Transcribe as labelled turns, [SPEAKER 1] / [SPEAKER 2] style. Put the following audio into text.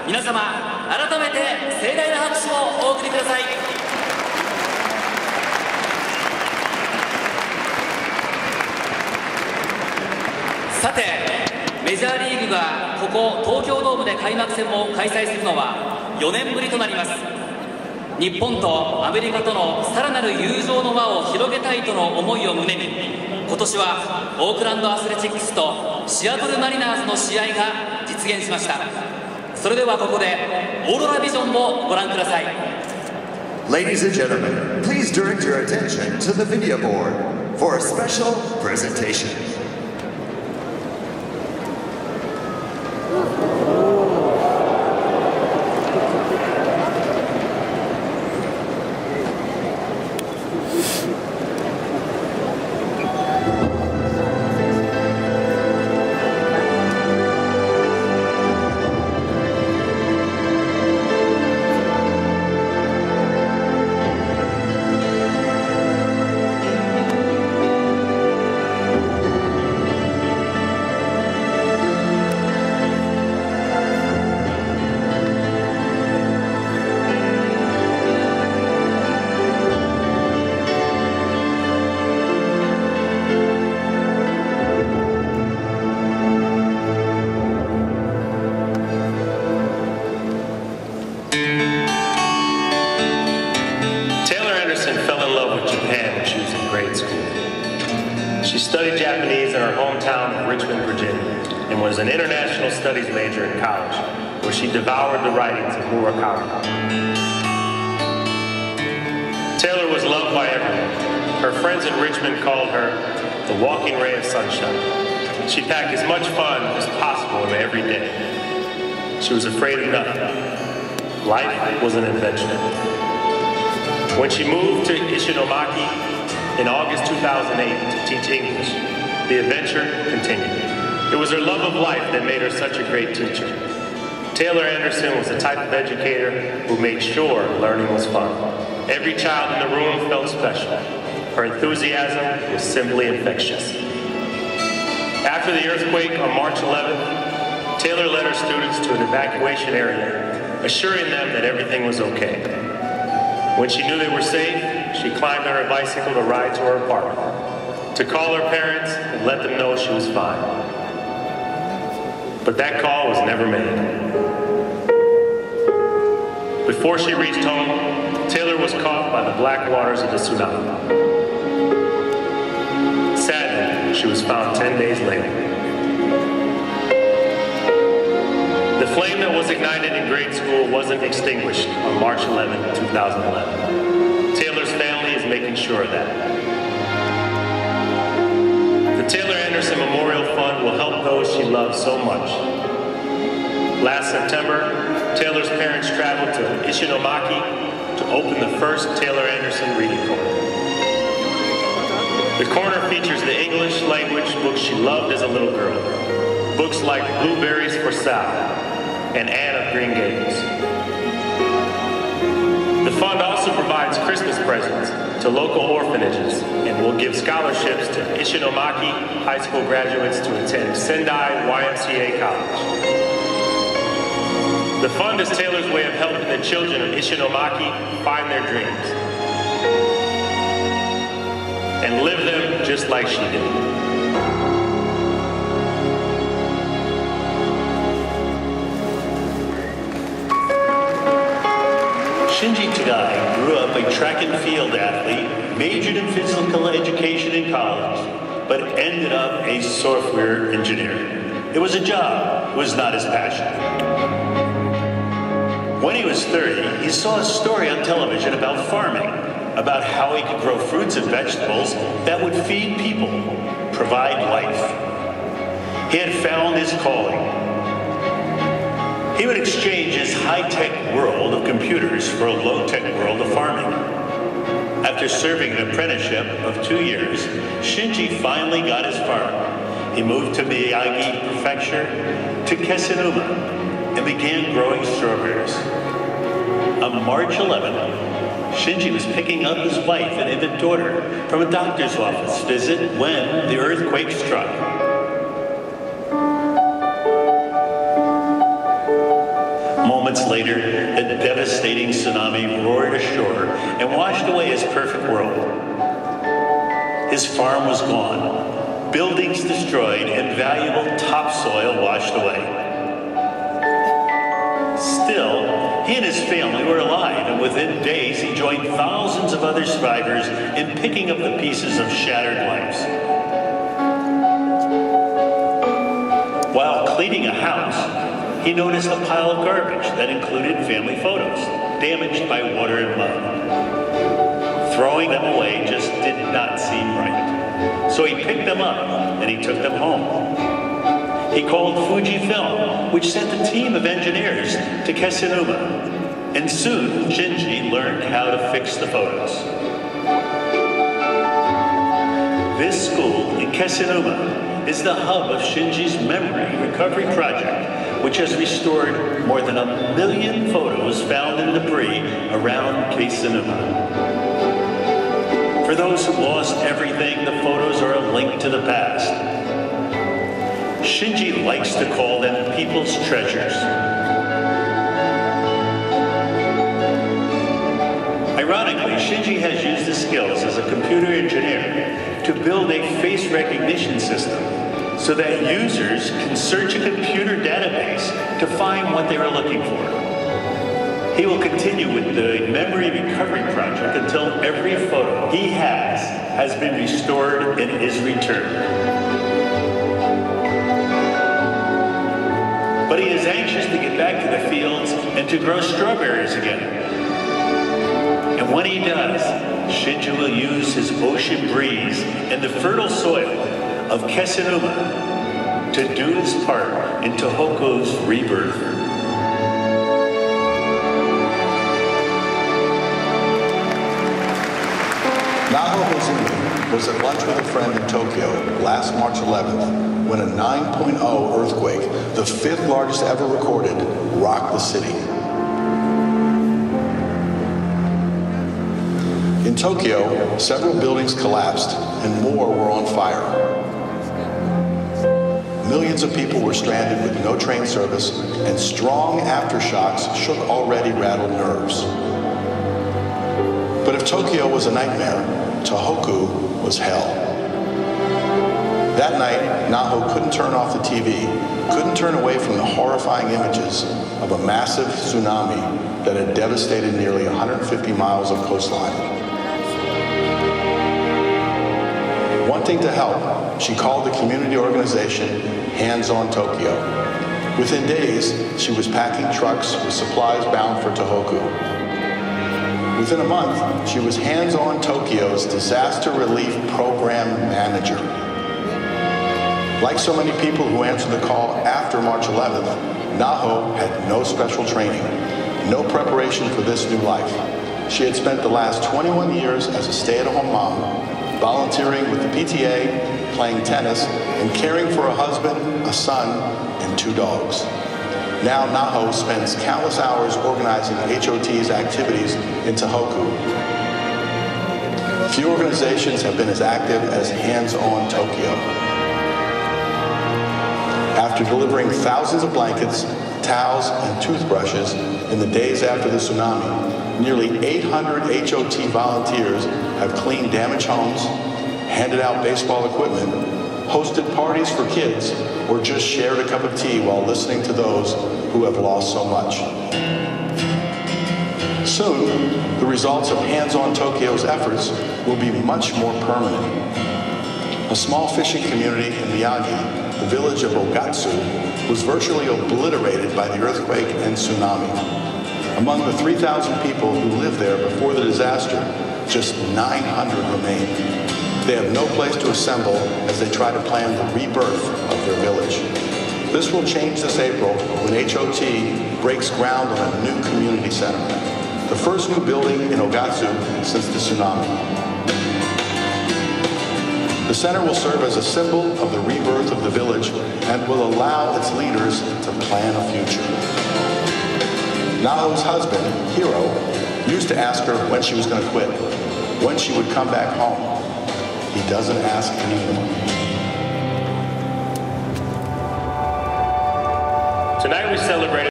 [SPEAKER 1] 皆様改めて盛大な拍手をお送りください。さて、メジャーリーグがここ東京ドームで開幕戦を開催するのは4年ぶりとなります。日本とアメリカとのさらなる友情の輪を広げたいとの思いを胸に、今年はオークランドアスレチックスとシアトルマリナーズの試合が実現しました。それではここでオーロラビジョンをご覧ください。
[SPEAKER 2] Ladies and gentlemen, please direct your attention to the video board for a special presentation.
[SPEAKER 3] She studied Japanese in her hometown of Richmond, Virginia, and was an international studies major in college, where she devoured the writings of Murakami. Taylor was loved by everyone. Her friends in Richmond called her the walking ray of sunshine. She packed as much fun as possible into every day. She was afraid of nothing. Life was an adventure. When she moved to Ishinomaki in August 2008 to teach English, the adventure continued. It was her love of life that made her such a great teacher. Taylor Anderson was the type of educator who made sure learning was fun. Every child in the room felt special. Her enthusiasm was simply infectious. After the earthquake on March 11th, Taylor led her students to an evacuation area, assuring them that everything was okay. When she knew they were safe, she climbed on her bicycle to ride to her apartment, to call her parents and let them know she was fine. But that call was never made. Before she reached home, Taylor was caught by the black waters of the tsunami. Sadly, she was found 10 days later. The flame that was ignited in grade school wasn't extinguished on March 11, 2011. Taylor's family is making sure of that. The Taylor Anderson Memorial Fund will help those she loves so much. Last September, Taylor's parents traveled to Ishinomaki to open the first Taylor Anderson reading corner. The corner features the English language books she loved as a little girl. Books like Blueberries for Sal and Anne of Green Gables. The fund also provides Christmas presents to local orphanages and will give scholarships to Ishinomaki high school graduates to attend Sendai YMCA College. The fund is Taylor's way of helping the children of Ishinomaki find their dreams and live them just like she did.
[SPEAKER 4] Shinji Tagai grew up a track and field athlete, majored in physical education in college, but ended up a software engineer. It was a job, it was not his passion. When he was 30, he saw a story on television about farming, about how he could grow fruits and vegetables that would feed people, provide life. He had found his calling. He would exchange his high-tech world of computers for a low-tech world of farming. After serving an apprenticeship of 2 years, Shinji finally got his farm. He moved to Miyagi Prefecture to Kesenuma and began growing strawberries. On March 11th, Shinji was picking up his wife and infant daughter from a doctor's office visit when the earthquake struck. Moments later, the devastating tsunami roared ashore and washed away his perfect world. His farm was gone, buildings destroyed, and valuable topsoil washed away. Still, he and his family were alive, and within days he joined thousands of other survivors in picking up the pieces of shattered lives. While cleaning a house, he noticed a pile of garbage that included family photos, damaged by water and mud. Throwing them away just did not seem right. So he picked them up and he took them home. He called Fujifilm, which sent a team of engineers to Kesennuma, and soon Shinji learned how to fix the photos. This school in Kesennuma is the hub of Shinji's memory recovery project, which has restored more than 1 million photos found in debris around Kesennuma. For those who lost everything, the photos are a link to the past. Shinji likes to call them people's treasures. Ironically, Shinji has used his skills as a computer engineer to build a face recognition system so that users can search a computer database to find what they are looking for. He will continue with the memory recovery project until every photo he has been restored and is returned. But he is anxious to get back to the fields and to grow strawberries again. And when he does, Shinji will use his ocean breeze and the fertile soil of Kesennuma to do his part in Tohoku's rebirth.
[SPEAKER 5] Naho Hozumi was at lunch with a friend in Tokyo last March 11th when a 9.0 earthquake, the 5th largest ever recorded, rocked the city. In Tokyo, several buildings collapsed and more were on fire. Millions of people were stranded with no train service, and strong aftershocks shook already rattled nerves. But if Tokyo was a nightmare, Tohoku was hell. That night, Naho couldn't turn off the TV, couldn't turn away from the horrifying images of a massive tsunami that had devastated nearly 150 miles of coastline. Wanting to help, she called the community organization Hands on Tokyo. Within days, she was packing trucks with supplies bound for Tohoku. Within a month, she was Hands on Tokyo's disaster relief program manager. Like so many people who answered the call after March 11th, Naho had no special training, no preparation for this new life. She had spent the last 21 years as a stay-at-home mom, volunteering with the PTA, playing tennis, and caring for a husband, a son, and 2 dogs. Now Naho spends countless hours organizing HOT's activities in Tohoku. Few organizations have been as active as Hands on Tokyo. After delivering thousands of blankets, towels, and toothbrushes in the days after the tsunami, nearly 800 HOT volunteers have cleaned damaged homes, handed out baseball equipment, hosted parties for kids, or just shared a cup of tea while listening to those who have lost so much. Soon, the results of Hands on Tokyo's efforts will be much more permanent. A small fishing community in Miyagi, the village of Ogatsu, was virtually obliterated by the earthquake and tsunami. Among the 3,000 people who lived there before the disaster, just 900 remain. They have no place to assemble as they try to plan the rebirth of their village. This will change this April when HOT breaks ground on a new community center, the first new building in Ogatsu since the tsunami. The center will serve as a symbol of the rebirth of the village and will allow its leaders to plan a future. Naho's husband, Hiro, used to ask her when she was going to quit, when she would come back home. He doesn't ask anymore.
[SPEAKER 3] Tonight we celebrated